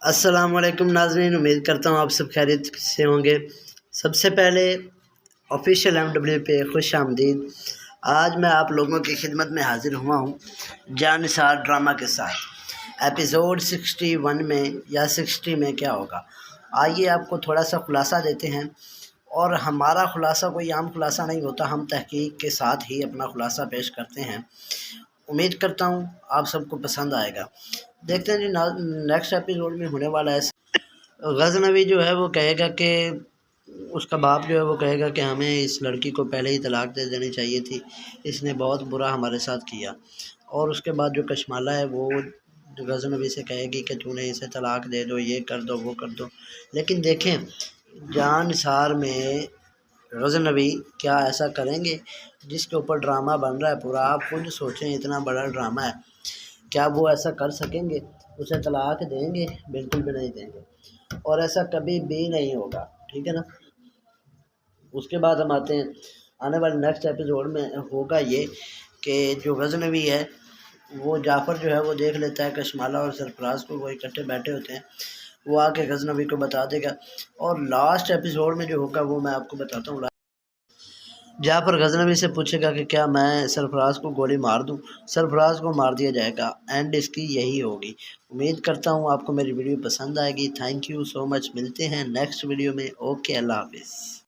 السلام علیکم ناظرین، امید کرتا ہوں آپ سب خیریت سے ہوں گے۔ سب سے پہلے آفیشیل MW پہ خوش آمدید۔ آج میں آپ لوگوں کی خدمت میں حاضر ہوا ہوں جان نثار ڈرامہ کے ساتھ۔ ایپیسوڈ 61 میں یا 60 میں کیا ہوگا، آئیے آپ کو تھوڑا سا خلاصہ دیتے ہیں۔ اور ہمارا خلاصہ کوئی عام خلاصہ نہیں ہوتا، ہم تحقیق کے ساتھ ہی اپنا خلاصہ پیش کرتے ہیں۔ امید کرتا ہوں آپ سب کو پسند آئے گا۔ دیکھتے ہیں جی نیکسٹ ایپیسوڈ میں ہونے والا ہے۔ غزنوی جو ہے وہ کہے گا کہ اس کا باپ جو ہے وہ کہے گا کہ ہمیں اس لڑکی کو پہلے ہی طلاق دے دینی چاہیے تھی، اس نے بہت برا ہمارے ساتھ کیا۔ اور اس کے بعد جو کشمالہ ہے وہ غزنوی سے کہے گی کہ تو نے اسے طلاق دے دو، یہ کر دو، وہ کر دو۔ لیکن دیکھیں جان نثار میں غزنوی کیا ایسا کریں گے جس کے اوپر ڈرامہ بن رہا ہے پورا؟ آپ خود سوچیں، اتنا بڑا ڈرامہ ہے، کیا وہ ایسا کر سکیں گے؟ اسے طلاق دیں گے؟ بالکل بھی نہیں دیں گے، اور ایسا کبھی بھی نہیں ہوگا، ٹھیک ہے نا۔ اس کے بعد ہم آتے ہیں آنے والے نیکسٹ ایپیسوڈ میں ہوگا یہ کہ جو غزنوی ہے وہ جعفر جو ہے وہ دیکھ لیتا ہے کشمالہ اور سرفراز کو، وہ اکٹھے بیٹھے ہوتے ہیں، وہ آ کے غزنوی کو بتا دے گا۔ اور لاسٹ ایپیسوڈ میں جو ہوگا وہ میں آپ کو بتاتا ہوں۔ جعفر غزنوی سے پوچھے گا کہ کیا میں سرفراز کو گولی مار دوں؟ سرفراز کو مار دیا جائے گا، اینڈ اس کی یہی ہوگی۔ امید کرتا ہوں آپ کو میری ویڈیو پسند آئے گی۔ تھینک یو سو مچ، ملتے ہیں نیکسٹ ویڈیو میں۔ اوکے، اللہ حافظ۔